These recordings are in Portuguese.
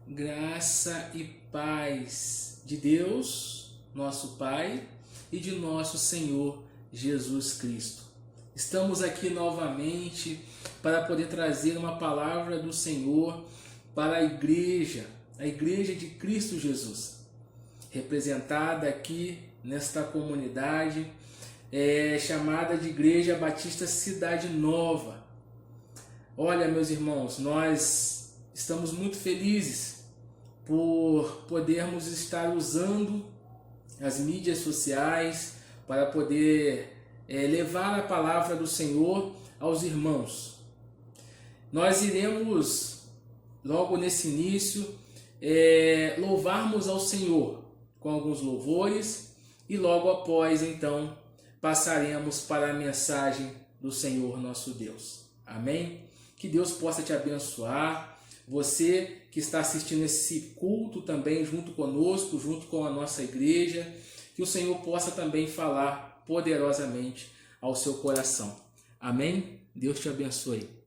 Graça e paz de Deus, nosso Pai, e de nosso Senhor Jesus Cristo. Estamos aqui novamente para poder trazer uma palavra do Senhor para a igreja de Cristo Jesus, representada aqui nesta comunidade chamada de Igreja Batista Cidade Nova. Olha, meus irmãos, nós estamos muito felizes por podermos estar usando as mídias sociais para poder levar a palavra do Senhor aos irmãos. Nós iremos, logo nesse início, louvarmos ao Senhor com alguns louvores e logo após, então, passaremos para a mensagem do Senhor nosso Deus. Amém? Que Deus possa te abençoar. Você que está assistindo esse culto também junto conosco, junto com a nossa igreja, que o Senhor possa também falar poderosamente ao seu coração. Amém? Deus te abençoe.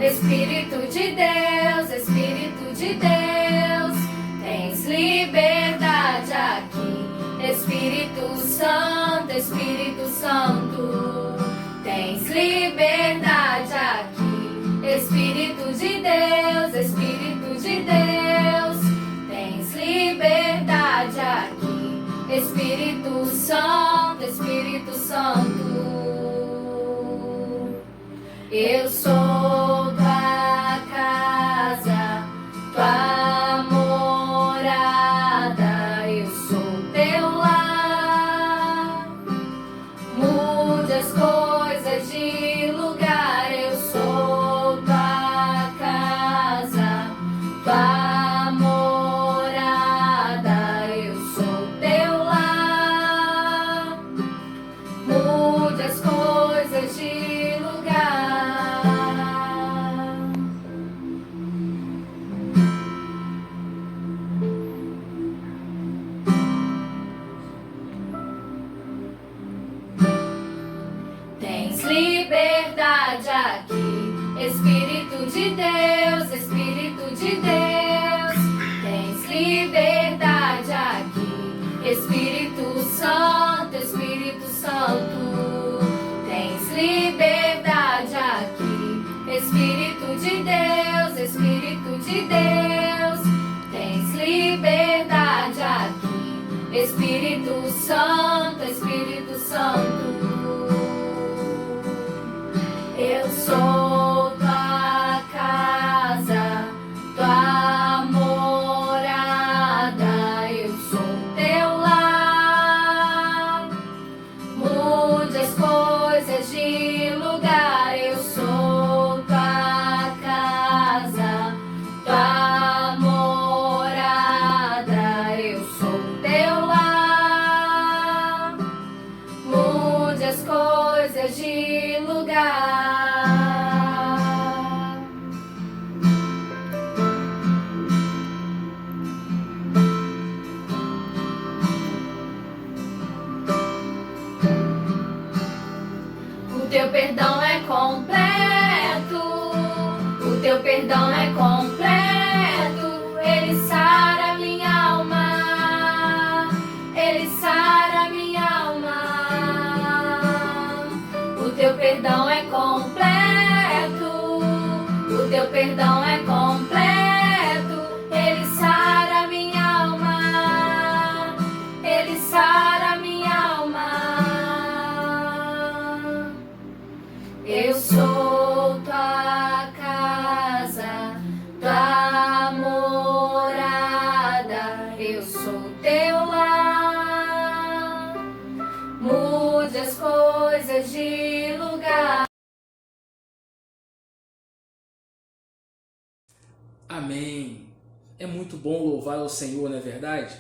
Espírito de Deus, Espírito de Deus, tens liberdade aqui. Espírito Santo, Espírito Santo, tens liberdade aqui. Espírito de Deus, Espírito de Deus, tens liberdade aqui. Espírito Santo, Espírito Santo, eu sou tua casa, tua morada, eu sou teu lar. Mude as coisas de lugar, eu sou tua casa, tua morada, eu sou teu lar. Mude as coisas de lugar. Tens liberdade aqui, Espírito de Deus, Espírito de Deus, tens liberdade aqui. Espírito Santo, Espírito Santo, tens liberdade aqui. Espírito de Deus, Espírito de Deus, tens liberdade aqui. Espírito Santo, Espírito Santo, eu sou tua casa, tua morada, eu sou teu lar. Mude as coisas de lugar, eu sou tua casa, tua morada, eu sou teu lar. Mude as coisas de lugar. O teu perdão é completo, o teu perdão é completo, ele sara minha alma, ele sara minha alma. O teu perdão é completo, o teu perdão é completo, ele sara minha alma, ele sara minha alma. Eu sou tua casa, tua morada, eu sou teu lar. Mude as coisas de lugar. Amém. É muito bom louvar ao Senhor, não é verdade?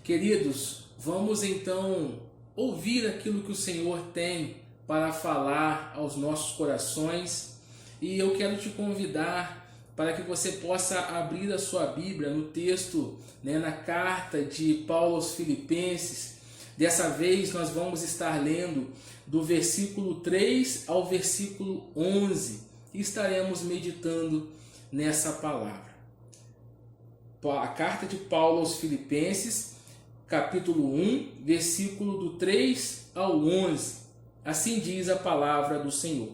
Queridos, vamos então ouvir aquilo que o Senhor tem para falar aos nossos corações, e eu quero te convidar para que você possa abrir a sua Bíblia no texto, na carta de Paulo aos Filipenses. Dessa vez nós vamos estar lendo do versículo 3 ao versículo 11 e estaremos meditando nessa palavra. A carta de Paulo aos Filipenses, capítulo 1, versículo do 3 ao 11. Assim diz a palavra do Senhor.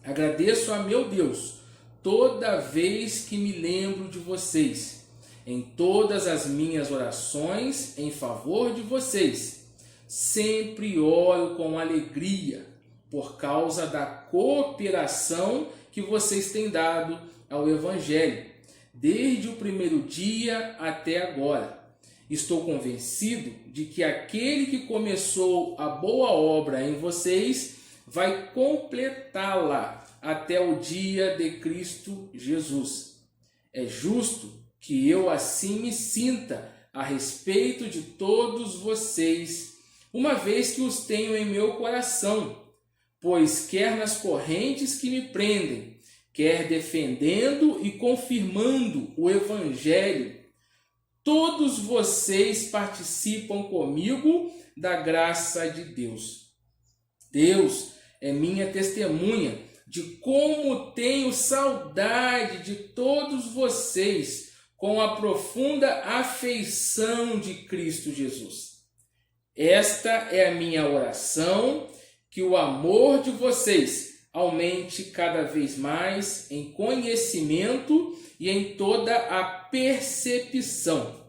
Agradeço a meu Deus toda vez que me lembro de vocês, em todas as minhas orações em favor de vocês. Sempre oro com alegria por causa da cooperação que vocês têm dado ao Evangelho, desde o primeiro dia até agora. Estou convencido de que aquele que começou a boa obra em vocês vai completá-la até o dia de Cristo Jesus. É justo que eu assim me sinta a respeito de todos vocês, uma vez que os tenho em meu coração, pois quer nas correntes que me prendem, quer defendendo e confirmando o Evangelho, todos vocês participam comigo da graça de Deus. Deus é minha testemunha de como tenho saudade de todos vocês com a profunda afeição de Cristo Jesus. Esta é a minha oração, que o amor de vocês aumente cada vez mais em conhecimento e em toda a percepção,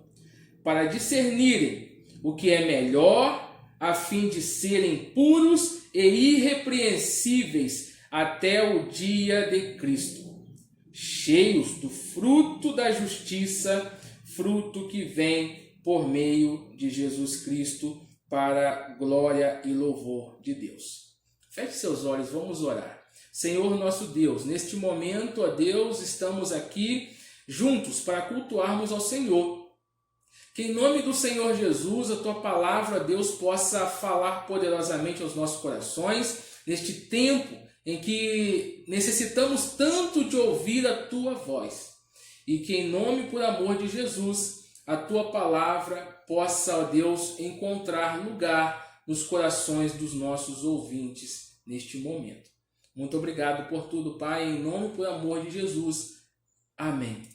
para discernirem o que é melhor, a fim de serem puros e irrepreensíveis até o dia de Cristo, cheios do fruto da justiça, fruto que vem por meio de Jesus Cristo, para a glória e louvor de Deus. Feche seus olhos, vamos orar. Senhor nosso Deus, neste momento, ó Deus, estamos aqui juntos para cultuarmos ao Senhor. Que em nome do Senhor Jesus, a Tua palavra, Deus, possa falar poderosamente aos nossos corações, neste tempo em que necessitamos tanto de ouvir a Tua voz. E que em nome, por amor de Jesus, a Tua palavra possa, ó Deus, encontrar lugar nos corações dos nossos ouvintes neste momento. Muito obrigado por tudo, Pai, em nome e por amor de Jesus. Amém.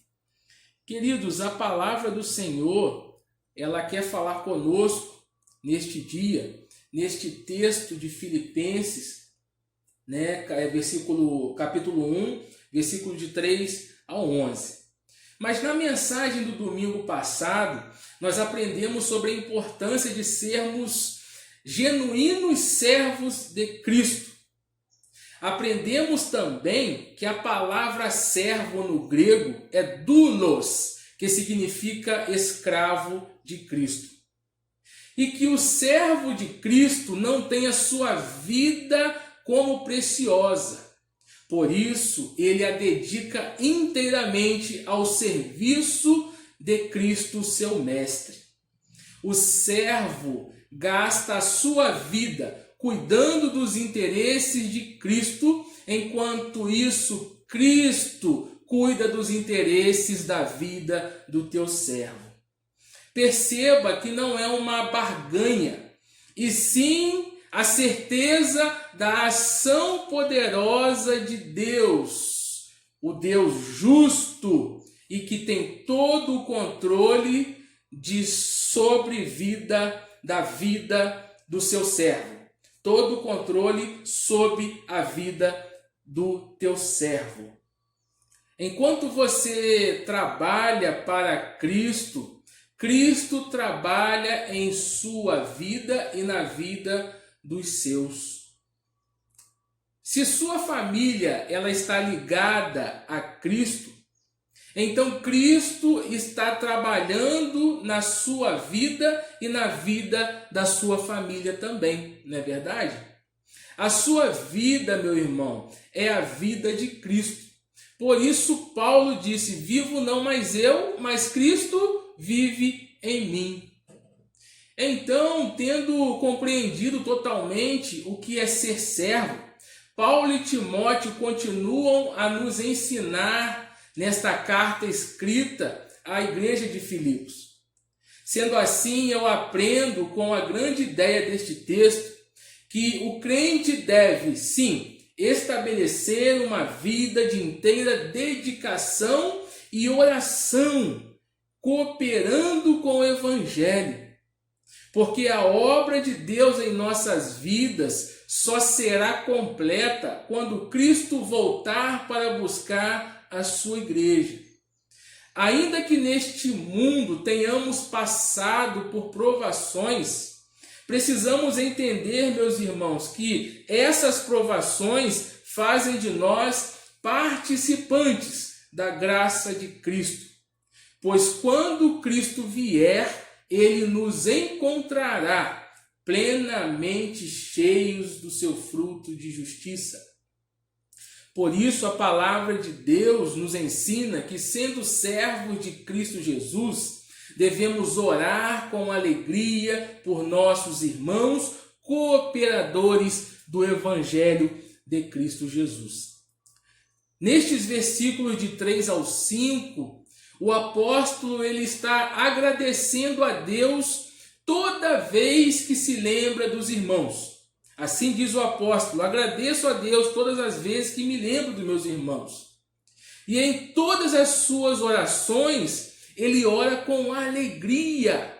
Queridos, a palavra do Senhor, ela quer falar conosco neste dia, neste texto de Filipenses, capítulo 1, versículo de 3 a 11. Mas na mensagem do domingo passado, nós aprendemos sobre a importância de sermos genuínos servos de Cristo. Aprendemos também que a palavra servo no grego é doulos, que significa escravo de Cristo. E que o servo de Cristo não tem a sua vida como preciosa. Por isso, ele a dedica inteiramente ao serviço de Cristo, seu mestre. O servo gasta a sua vida cuidando dos interesses de Cristo, enquanto isso, Cristo cuida dos interesses da vida do teu servo. Perceba que não é uma barganha, e sim a certeza da ação poderosa de Deus, o Deus justo e que tem todo o controle da vida do seu servo. Todo o controle sobre a vida do teu servo. Enquanto você trabalha para Cristo, Cristo trabalha em sua vida e na vida dos seus. Se sua família ela está ligada a Cristo, então Cristo está trabalhando na sua vida e na vida da sua família também, não é verdade? A sua vida, meu irmão, é a vida de Cristo. Por isso Paulo disse: vivo não mais eu, mas Cristo vive em mim. Então, tendo compreendido totalmente o que é ser servo, Paulo e Timóteo continuam a nos ensinar nesta carta escrita à igreja de Filipos. Sendo assim, eu aprendo com a grande ideia deste texto que o crente deve, sim, estabelecer uma vida de inteira dedicação e oração, cooperando com o Evangelho. Porque a obra de Deus em nossas vidas só será completa quando Cristo voltar para buscar a sua igreja. Ainda que neste mundo tenhamos passado por provações, precisamos entender, meus irmãos, que essas provações fazem de nós participantes da graça de Cristo. Pois quando Cristo vier, ele nos encontrará plenamente cheios do seu fruto de justiça. Por isso a palavra de Deus nos ensina que, sendo servos de Cristo Jesus, devemos orar com alegria por nossos irmãos, cooperadores do Evangelho de Cristo Jesus. Nestes versículos de 3 ao 5, o apóstolo ele está agradecendo a Deus toda vez que se lembra dos irmãos. Assim diz o apóstolo: agradeço a Deus todas as vezes que me lembro dos meus irmãos. E em todas as suas orações, ele ora com alegria.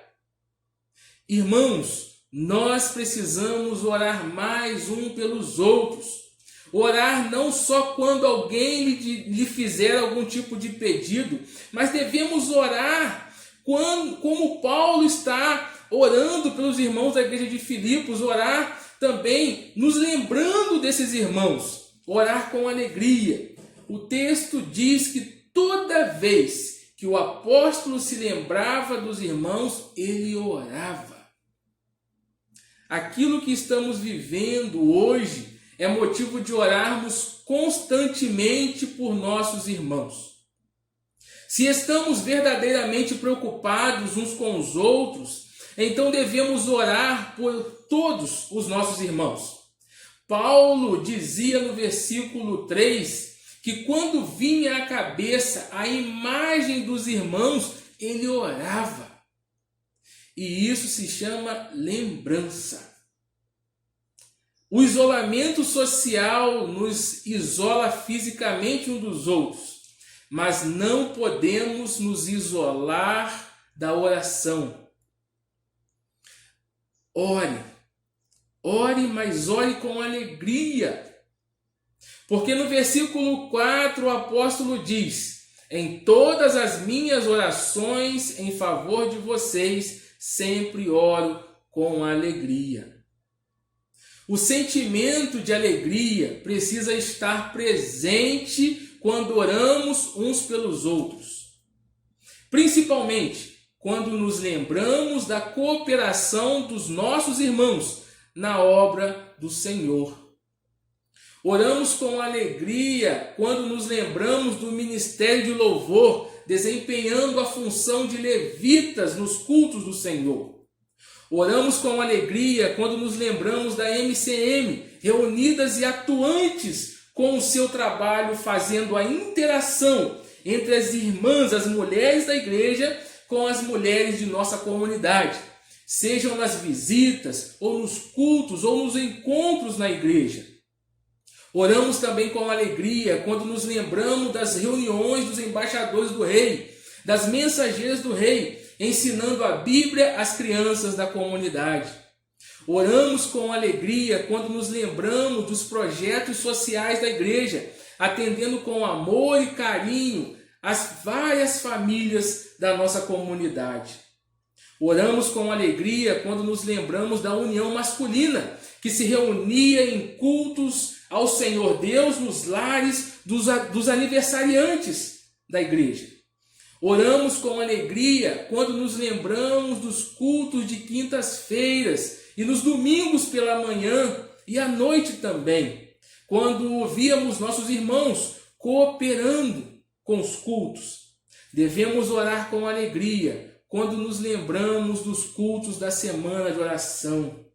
Irmãos, nós precisamos orar mais um pelos outros. Orar não só quando alguém lhe fizer algum tipo de pedido, mas devemos orar como Paulo está orando pelos irmãos da igreja de Filipos, orar também nos lembrando desses irmãos, orar com alegria. O texto diz que toda vez que o apóstolo se lembrava dos irmãos, ele orava. Aquilo que estamos vivendo hoje é motivo de orarmos constantemente por nossos irmãos. Se estamos verdadeiramente preocupados uns com os outros, então devemos orar por todos os nossos irmãos. Paulo dizia no versículo 3 que quando vinha à cabeça a imagem dos irmãos, ele orava. E isso se chama lembrança. O isolamento social nos isola fisicamente um dos outros, mas não podemos nos isolar da oração. Ore, mas ore com alegria. Porque no versículo 4 o apóstolo diz: em todas as minhas orações em favor de vocês, sempre oro com alegria. O sentimento de alegria precisa estar presente quando oramos uns pelos outros. Principalmente quando nos lembramos da cooperação dos nossos irmãos na obra do Senhor. Oramos com alegria quando nos lembramos do ministério de louvor, desempenhando a função de levitas nos cultos do Senhor. Oramos com alegria quando nos lembramos da MCM, reunidas e atuantes com o seu trabalho, fazendo a interação entre as irmãs, as mulheres da igreja, com as mulheres de nossa comunidade, sejam nas visitas, ou nos cultos, ou nos encontros na igreja. Oramos também com alegria quando nos lembramos das reuniões dos embaixadores do rei, das mensageiras do rei, ensinando a Bíblia às crianças da comunidade. Oramos com alegria quando nos lembramos dos projetos sociais da igreja, atendendo com amor e carinho as várias famílias da nossa comunidade. Oramos com alegria quando nos lembramos da união masculina, que se reunia em cultos ao Senhor Deus nos lares dos aniversariantes da igreja. Oramos com alegria quando nos lembramos dos cultos de quintas-feiras e nos domingos pela manhã e à noite também, quando víamos nossos irmãos cooperando com os cultos. Devemos orar com alegria quando nos lembramos dos cultos da semana de oração.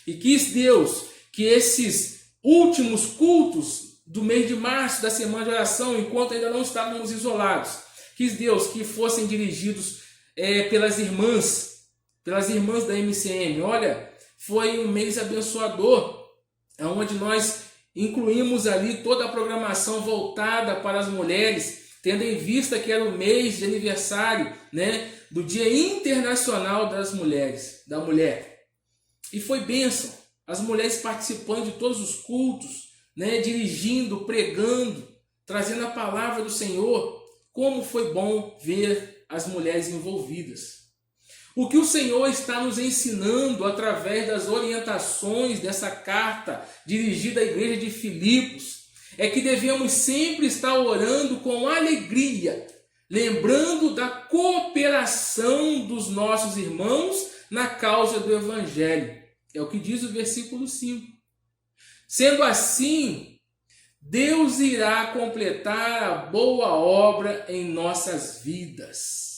E quis Deus que esses últimos cultos do mês de março da semana de oração, enquanto ainda não estávamos isolados, quis Deus que fossem dirigidos pelas irmãs da MCM. Olha, foi um mês abençoador, onde nós incluímos ali toda a programação voltada para as mulheres, tendo em vista que era o mês de aniversário, do Dia Internacional das Mulheres, da Mulher. E foi bênção, as mulheres participando de todos os cultos, dirigindo, pregando, trazendo a palavra do Senhor. Como foi bom ver as mulheres envolvidas. O que o Senhor está nos ensinando através das orientações dessa carta dirigida à igreja de Filipos é que devemos sempre estar orando com alegria, lembrando da cooperação dos nossos irmãos na causa do Evangelho. É o que diz o versículo 5. Sendo assim, Deus irá completar a boa obra em nossas vidas.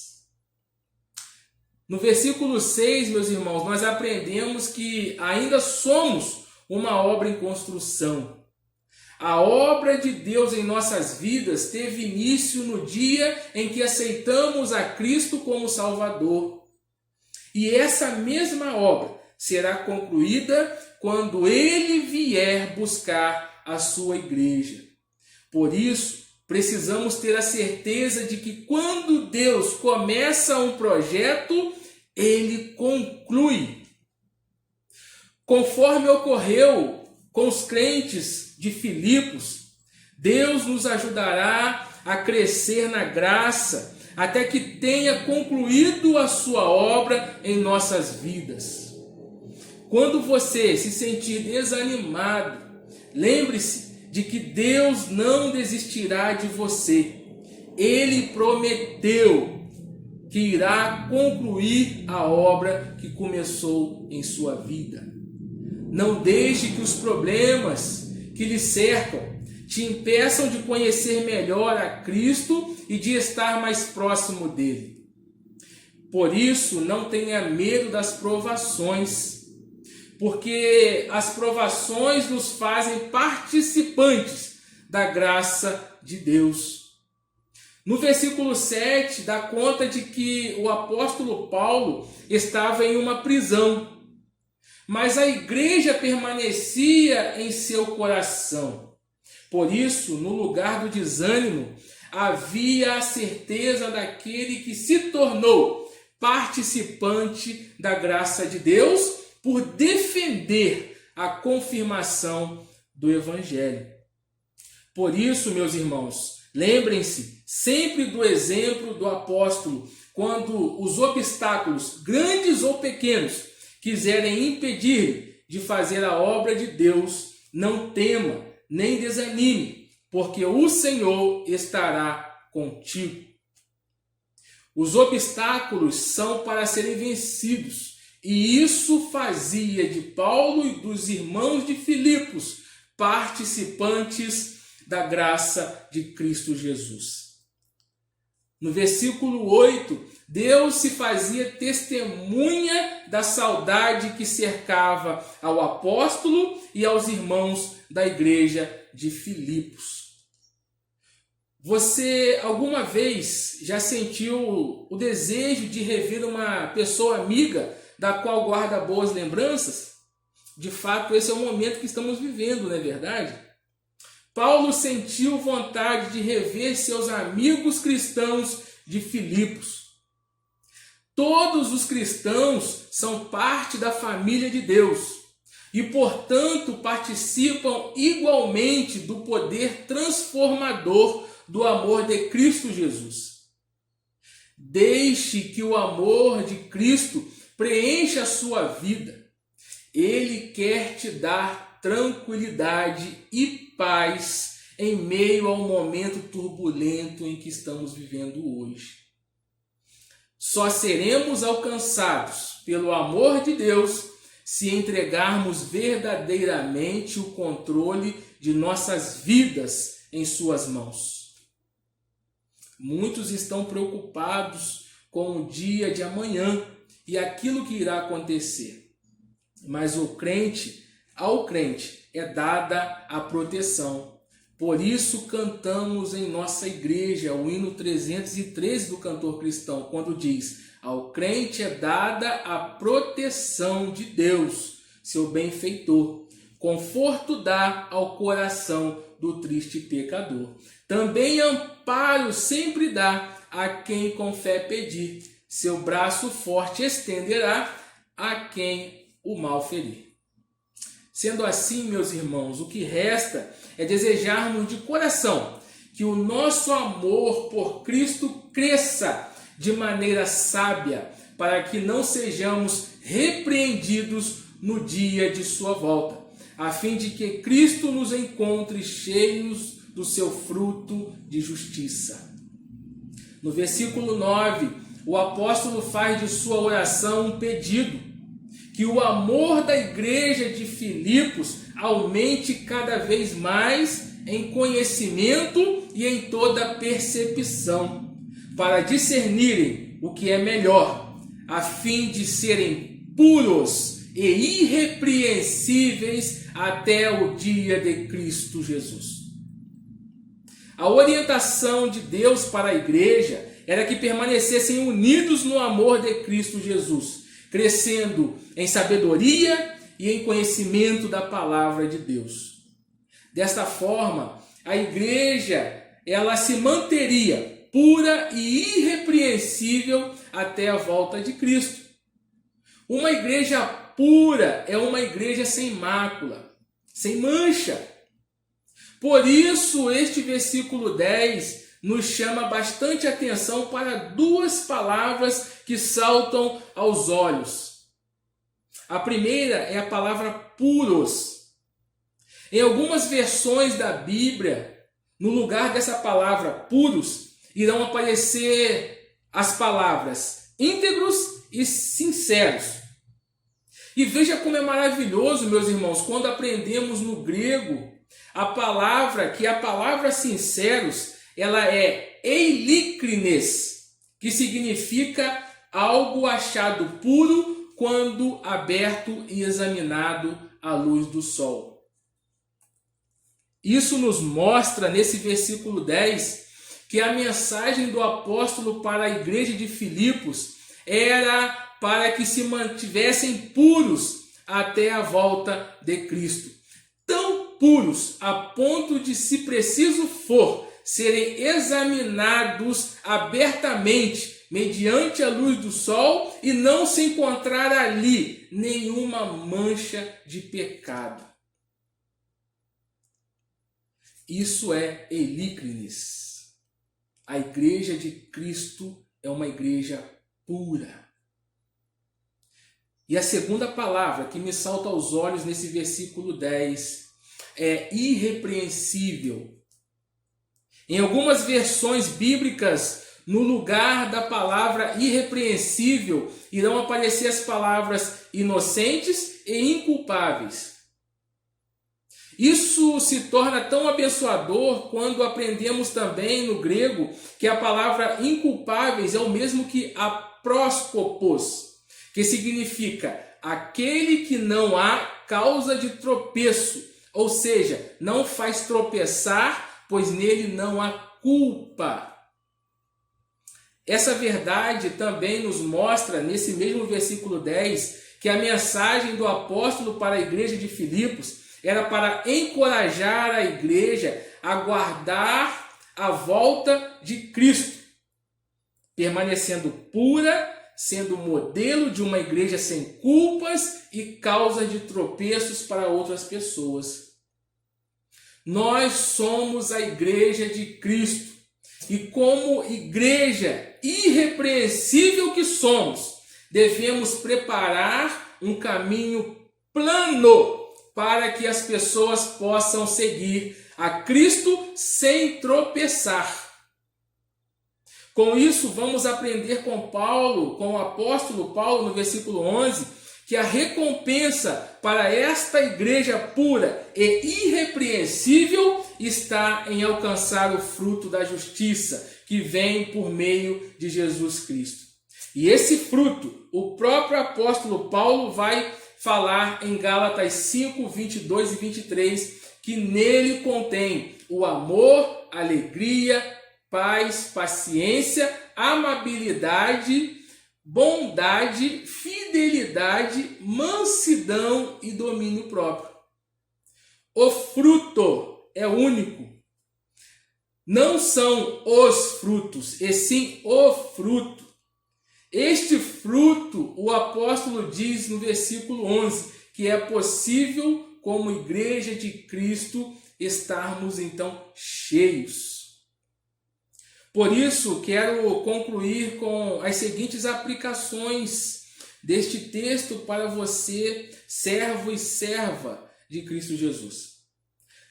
No versículo 6, meus irmãos, nós aprendemos que ainda somos uma obra em construção. A obra de Deus em nossas vidas teve início no dia em que aceitamos a Cristo como Salvador. E essa mesma obra será concluída quando ele vier buscar a sua igreja. Por isso, precisamos ter a certeza de que quando Deus começa um projeto, ele conclui. Conforme ocorreu com os crentes de Filipos, Deus nos ajudará a crescer na graça até que tenha concluído a sua obra em nossas vidas. Quando você se sentir desanimado, lembre-se de que Deus não desistirá de você. Ele prometeu que irá concluir a obra que começou em sua vida. Não deixe que os problemas que lhe cercam te impeçam de conhecer melhor a Cristo e de estar mais próximo dele. Por isso, não tenha medo das provações, porque as provações nos fazem participantes da graça de Deus. No versículo 7, dá conta de que o apóstolo Paulo estava em uma prisão, mas a igreja permanecia em seu coração. Por isso, no lugar do desânimo, havia a certeza daquele que se tornou participante da graça de Deus por defender a confirmação do Evangelho. Por isso, meus irmãos, lembrem-se sempre do exemplo do apóstolo, quando os obstáculos, grandes ou pequenos, quiserem impedir de fazer a obra de Deus, não tema, nem desanime, porque o Senhor estará contigo. Os obstáculos são para serem vencidos, e isso fazia de Paulo e dos irmãos de Filipos participantes da graça de Cristo Jesus. No versículo 8, Deus se fazia testemunha da saudade que cercava ao apóstolo e aos irmãos da igreja de Filipos. Você alguma vez já sentiu o desejo de rever uma pessoa amiga da qual guarda boas lembranças? De fato, esse é o momento que estamos vivendo, não é verdade? Paulo sentiu vontade de rever seus amigos cristãos de Filipos. Todos os cristãos são parte da família de Deus e, portanto, participam igualmente do poder transformador do amor de Cristo Jesus. Deixe que o amor de Cristo preencha a sua vida. Ele quer te dar tranquilidade e paz em meio ao momento turbulento em que estamos vivendo hoje. Só seremos alcançados pelo amor de Deus se entregarmos verdadeiramente o controle de nossas vidas em suas mãos. Muitos estão preocupados com o dia de amanhã e aquilo que irá acontecer. Mas ao crente é dada a proteção. Por isso cantamos em nossa igreja o hino 313 do cantor cristão, quando diz: ao crente é dada a proteção de Deus, seu benfeitor. Conforto dá ao coração do triste pecador. Também amparo sempre dá a quem com fé pedir. Seu braço forte estenderá a quem o mal ferir. Sendo assim, meus irmãos, o que resta é desejarmos de coração que o nosso amor por Cristo cresça de maneira sábia, para que não sejamos repreendidos no dia de sua volta, a fim de que Cristo nos encontre cheios do seu fruto de justiça. No versículo 9, o apóstolo faz de sua oração um pedido: que o amor da igreja de Filipos aumente cada vez mais em conhecimento e em toda percepção, para discernirem o que é melhor, a fim de serem puros e irrepreensíveis até o dia de Cristo Jesus. A orientação de Deus para a igreja era que permanecessem unidos no amor de Cristo Jesus, crescendo em sabedoria e em conhecimento da palavra de Deus. Desta forma, a igreja ela se manteria pura e irrepreensível até a volta de Cristo. Uma igreja pura é uma igreja sem mácula, sem mancha. Por isso, este versículo 10 nos chama bastante atenção para duas palavras que saltam aos olhos. A primeira é a palavra puros. Em algumas versões da Bíblia, no lugar dessa palavra puros, irão aparecer as palavras íntegros e sinceros. E veja como é maravilhoso, meus irmãos, quando aprendemos no grego a palavra, que a palavra sinceros, ela é eilikrines, que significa algo achado puro quando aberto e examinado à luz do sol. Isso nos mostra, nesse versículo 10, que a mensagem do apóstolo para a igreja de Filipos era para que se mantivessem puros até a volta de Cristo. Tão puros a ponto de, se preciso for, serem examinados abertamente mediante a luz do sol e não se encontrar ali nenhuma mancha de pecado. Isso é eilikrines. A igreja de Cristo é uma igreja pura. E a segunda palavra que me salta aos olhos nesse versículo 10 é irrepreensível. Em algumas versões bíblicas, no lugar da palavra irrepreensível, irão aparecer as palavras inocentes e inculpáveis. Isso se torna tão abençoador quando aprendemos também no grego que a palavra inculpáveis é o mesmo que apróskopos, que significa aquele que não há causa de tropeço, ou seja, não faz tropeçar, pois nele não há culpa. Essa verdade também nos mostra, nesse mesmo versículo 10, que a mensagem do apóstolo para a igreja de Filipos era para encorajar a igreja a guardar a volta de Cristo, permanecendo pura, sendo modelo de uma igreja sem culpas e causa de tropeços para outras pessoas. Nós somos a igreja de Cristo e, como igreja irrepreensível que somos, devemos preparar um caminho plano para que as pessoas possam seguir a Cristo sem tropeçar. Com isso, vamos aprender com Paulo, com o apóstolo Paulo, no versículo 11, que a recompensa para esta igreja pura e irrepreensível está em alcançar o fruto da justiça, que vem por meio de Jesus Cristo. E esse fruto, o próprio apóstolo Paulo vai falar em Gálatas 5, 22 e 23, que nele contém o amor, alegria, paz, paciência, amabilidade, bondade, fidelidade, mansidão e domínio próprio. O fruto é único. Não são os frutos, e sim o fruto. Este fruto, o apóstolo diz no versículo 11, que é possível, como igreja de Cristo, estarmos então cheios. Por isso, quero concluir com as seguintes aplicações deste texto para você, servo e serva de Cristo Jesus.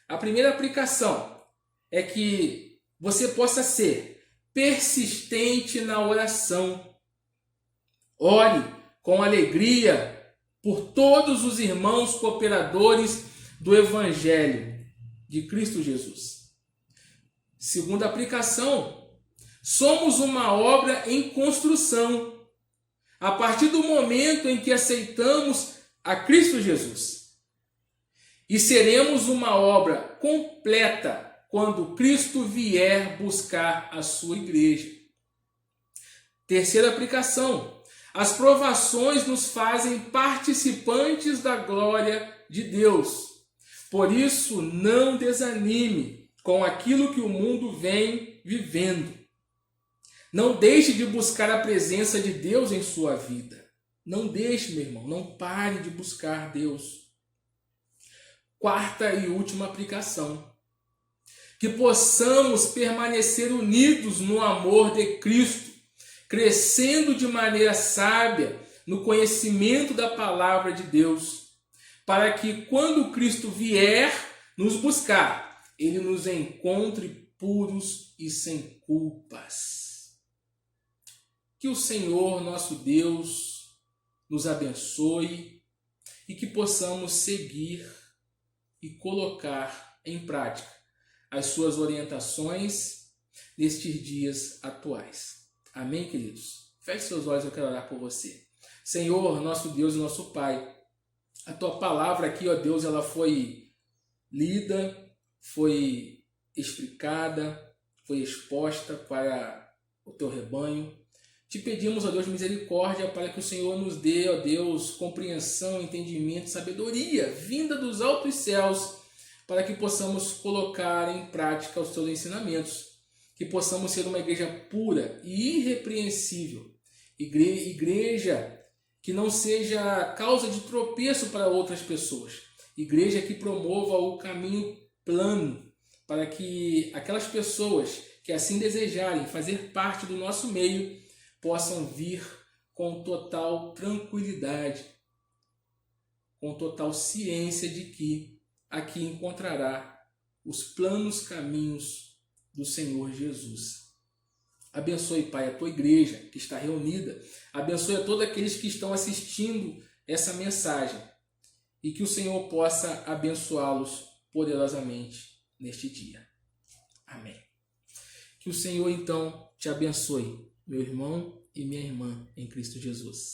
A primeira aplicação é que você possa ser persistente na oração. Ore com alegria por todos os irmãos cooperadores do Evangelho de Cristo Jesus. Segunda aplicação, somos uma obra em construção. A partir do momento em que aceitamos a Cristo Jesus. E seremos uma obra completa quando Cristo vier buscar a sua igreja. Terceira aplicação, As provações nos fazem participantes da glória de Deus. Por isso, não desanime com aquilo que o mundo vem vivendo. Não deixe de buscar a presença de Deus em sua vida. Não deixe, meu irmão, não pare de buscar Deus. Quarta e última aplicação. Que possamos permanecer unidos no amor de Cristo, crescendo de maneira sábia no conhecimento da palavra de Deus, para que quando Cristo vier nos buscar, Ele nos encontre puros e sem culpas. Que o Senhor, nosso Deus, nos abençoe e que possamos seguir e colocar em prática as suas orientações nestes dias atuais. Amém, queridos? Feche seus olhos, eu quero orar por você. Senhor, nosso Deus e nosso Pai, a Tua palavra aqui, ó Deus, ela foi lida, foi explicada, foi exposta para o Teu rebanho. Te pedimos, ó Deus, misericórdia para que o Senhor nos dê, ó Deus, compreensão, entendimento, sabedoria, vinda dos altos céus, para que possamos colocar em prática os Teus ensinamentos, que possamos ser uma igreja pura e irrepreensível, igreja que não seja causa de tropeço para outras pessoas, igreja que promova o caminho plano, para que aquelas pessoas que assim desejarem fazer parte do nosso meio possam vir com total tranquilidade, com total ciência de que aqui encontrará os planos caminhos do Senhor Jesus. Abençoe, Pai, a Tua igreja que está reunida. Abençoe a todos aqueles que estão assistindo essa mensagem. E que o Senhor possa abençoá-los poderosamente neste dia. Amém. Que o Senhor, então, te abençoe, meu irmão e minha irmã em Cristo Jesus.